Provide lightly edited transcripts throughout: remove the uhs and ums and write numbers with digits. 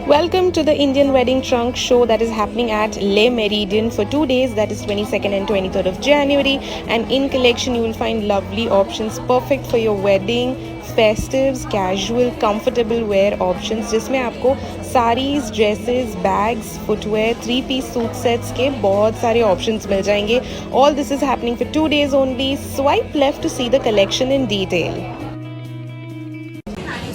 Welcome to the Indian Wedding Trunk Show that is happening at Le Méridien for 2 days, that is 22nd and 23rd of January. And in collection you will find lovely options perfect for your wedding, festives, casual, comfortable wear options जिसमें आपको saris, dresses, bags, footwear, 3-piece suit sets के बहुत सारे options मिल जाएंगे. All this is happening for 2 days only. Swipe left to see the collection in detail.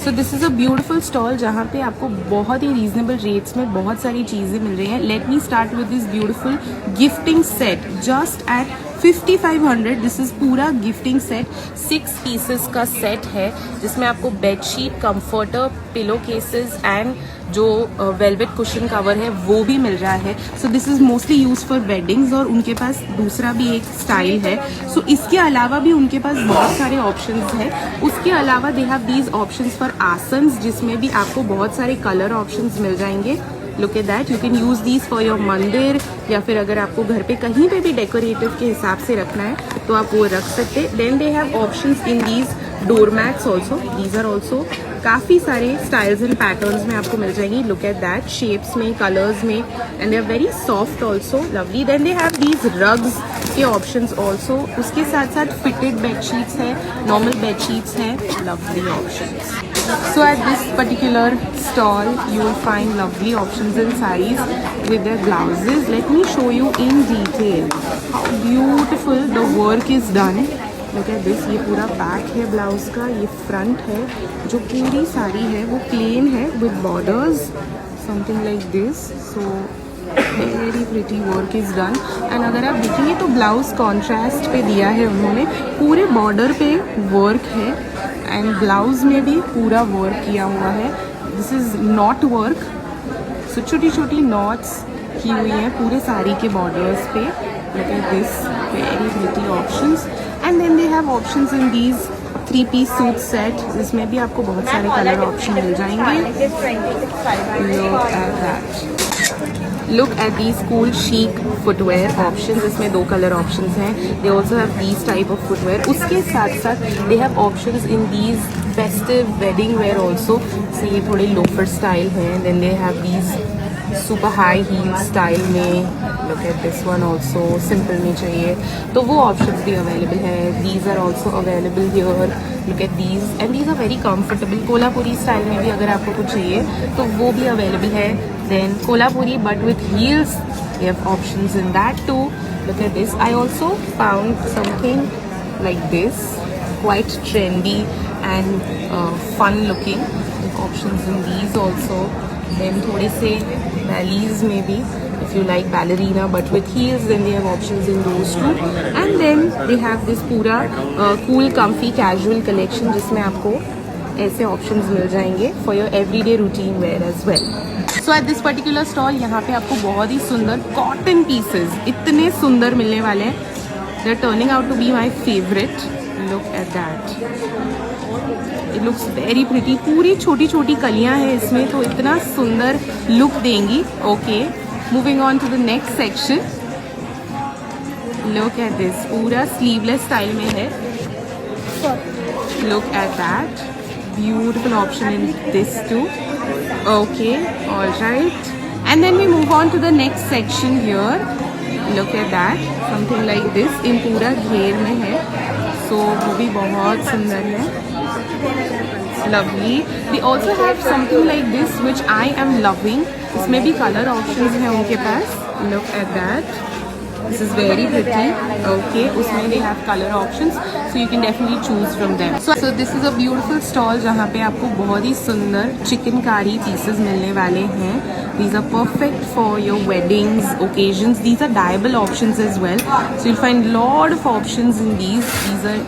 So this is a beautiful stall जहाँ पे आपको बहुत ही रीजनेबल रेट्स में बहुत सारी चीज़ें मिल रही हैं. Let me start with this beautiful gifting set just at 5500. This is पूरा गिफ्टिंग सेट 6 पीसेस का सेट है जिसमें आपको bedsheet, comforter, pillow cases and जो वेलवेट कुशन कवर है वो भी मिल रहा है. So this is mostly use for weddings और उनके पास दूसरा भी एक स्टाइल है. सो इसके अलावा भी उनके पास बहुत सारे ऑप्शंस हैं. उसके अलावा दे have these options for asanas जिसमें भी आपको बहुत सारे कलर ऑप्शंस मिल जाएंगे. Look at that. You can use these for your मंदिर या फिर अगर आपको घर पे कहीं पे भी डेकोरेटिव के हिसाब से रखना है तो आप वो रख सकते हैं. Then they have options in these door mats also. These are also काफ़ी सारे स्टाइल्स एंड पैटर्न्स में आपको मिल जाएंगी. Look at that. शेप्स में, कलर्स में and they are very soft also. Lovely. Then they have these rugs के options also. उसके साथ साथ फिटेड बेडशीट्स हैं, नॉर्मल बेडशीट्स हैं. Lovely options. So at this particular stall you will find lovely options in sarees with their blouses. Let me show you in detail how beautiful the work is done. Look at this. ये पूरा back है blouse का, ये front है. जो पूरी साड़ी है वो प्लेन है with borders something like this. So very pretty work is done. and अगर आप देखेंगे तो ब्लाउज कॉन्ट्रास्ट पे दिया है उन्होंने. पूरे बॉर्डर पे वर्क है एंड ब्लाउज में भी पूरा वर्क किया हुआ है. This is not work. So छोटी छोटी नॉट्स की हुई हैं पूरे साड़ी के बॉर्डर्स पे. Look at this. Very pretty options. And then they have options in these 3-piece suit set जिसमें भी आपको बहुत सारे कलर ऑप्शन मिल जाएंगे. Look at these cool chic footwear options. इसमें 2 कलर options हैं. They also have these type of footwear. उसके साथ साथ they have options in these festive wedding wear also. So ये थोड़े loafer style हैं. Then they have these super high heel style में. Look at this one also. Simple में चाहिए तो वो options भी available है. These are also available here. Look at these and these are very comfortable. Kolhapuri style में भी अगर आपको कुछ चाहिए तो वो भी available है. Then Kolhapuri but with heels, we have options in that too. Look at this. I also found something like this, quite trendy and fun looking. Options in these also. Then थोड़े से valleys maybe if you like ballerina but with heels, then they have options in those too. And then they have this पूरा cool comfy casual collection जिसमें आपको ऐसे options मिल जाएंगे for your everyday routine wear as well. So at this particular stall यहाँ पे आपको बहुत ही सुंदर कॉटन पीसेस इतने सुंदर मिलने वाले हैं. They are turning out to be my favourite. Look at that. It looks very pretty. पूरी छोटी छोटी कलियाँ हैं इसमें तो इतना सुंदर लुक देंगी. Okay, moving on to the next section. Look at this. पूरा स्लीवलेस स्टाइल में है. Look at that. Beautiful option in this too. Okay, all right. And then we move on to the next section here. Look at that. Something like this. in पूरा घेर में है. So वो भी बहुत सुंदर है. Lovely. We also have something like this which I am loving. इसमें भी color options हैं उनके पास. Look at that. This is very pretty. Okay, उसमें they have color options, so you can definitely choose from them. So this is a beautiful stall जहाँ पे आपको बहुत ही सुंदर चिकनकारी pieces मिलने वाले हैं. These are perfect for your weddings, occasions. These are dyeable options as well, so you'll find lot of options in these. These are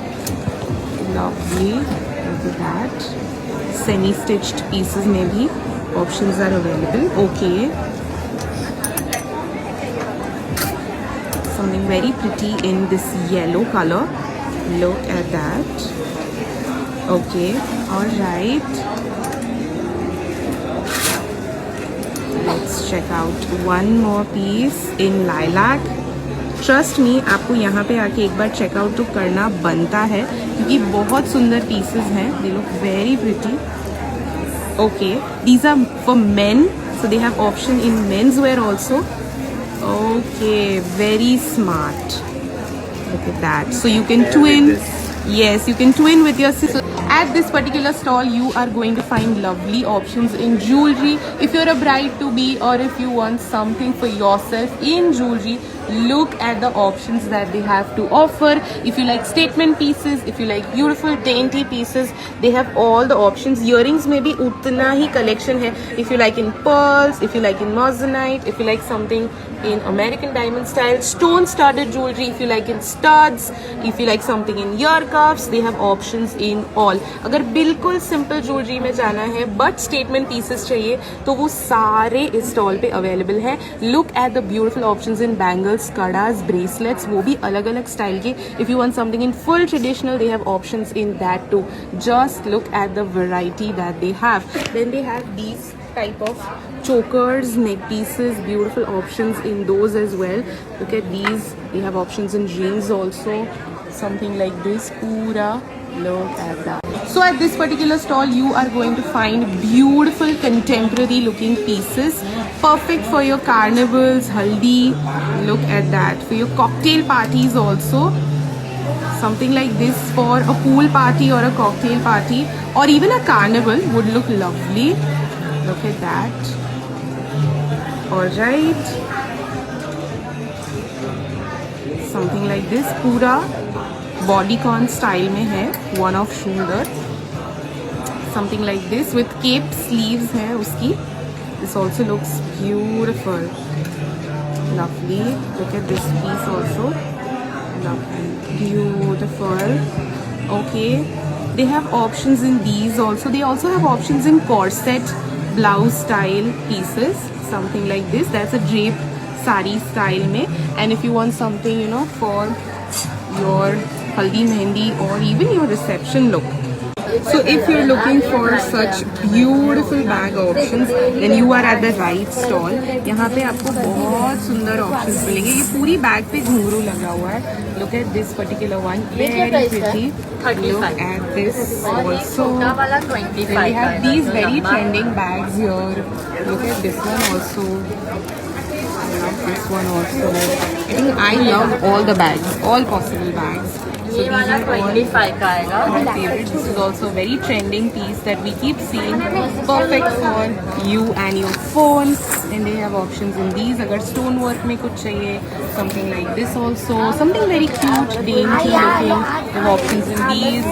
lovely. Look at that. Semi-stitched pieces में भी options are available. Okay. Something very pretty in this yellow color. Look at that. Okay, all right. Let's check out one more piece in lilac. Trust me, आपको यहाँ पे आके एक बार checkout तो करना बनता है क्योंकि बहुत सुंदर pieces हैं. They look very pretty. Okay, these are for men So they have option in menswear also. Okay, very smart. Look at that. So you can twin. Yes, you can twin with your sister. At this particular stall, you are going to find lovely options in jewelry. If you're a bride to be, or if you want something for yourself in jewelry, look at the options that they have to offer. If you like statement pieces, if you like beautiful dainty pieces, they have all the options. Earrings में भी उतना ही collection है. If you like in pearls, if you like in moissanite, if you like something in American diamond style, stone studded jewelry, if you like in studs, if you like something in ear cuffs, they have options in all. अगर बिल्कुल simple jewelry में जाना है but statement pieces चाहिए तो वो सारे इस stall पे available है. Look at the beautiful options in bangles, kadas, bracelets, वो भी अलग अलग style के. If you want something in full traditional, they have options in that too. Just look at the variety that they have. Then they have these type of chokers, neck pieces, beautiful options in those as well. Look at these. They have options in rings also. Something like this. Pura. Look at that. So at this particular stall, you are going to find beautiful contemporary looking pieces. Perfect for your carnivals, haldi. Look at that. For your cocktail parties also. Something like this for a pool party or a cocktail party, or even a carnival would look lovely. Look at that. Alright. Something like this. Pura bodycon style में है. One of shoulder. Something like this with cape sleeves है उसकी. This also looks beautiful. Lovely. Look at this piece also. Lovely. Beautiful. Okay. They have options in these also. They also have options in corset blouse style pieces, something like this. That's a drape sari style mein. And if you want something, you know, for your haldi mehendi or even your reception look. So if you're looking for such beautiful bag options, then you are at the right stall. यहाँ पे आपको बहुत सुंदर options मिलेंगे. ये पूरी bag पे घुंघरू लगा हुआ है. Look at this particular one, very pretty. Look at this also. Then we have these very trending bags here. Look at this one also. I love this one also. I think I love all the bags, all possible bags. So these are all my favorite. This is also a very trending piece that we keep seeing. Perfect for you and your phone. And they have options in these. अगर stone work में कुछ चाहिए, something like this also. Something very cute, dainty looking. They have options in these.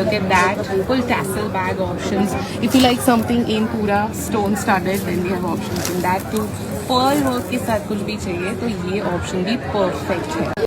Look at that. Full tassel bag options. If you like something in pura stone studded, then they have options in that too. Pearl work के साथ कुछ भी चाहिए तो ये option भी perfect है.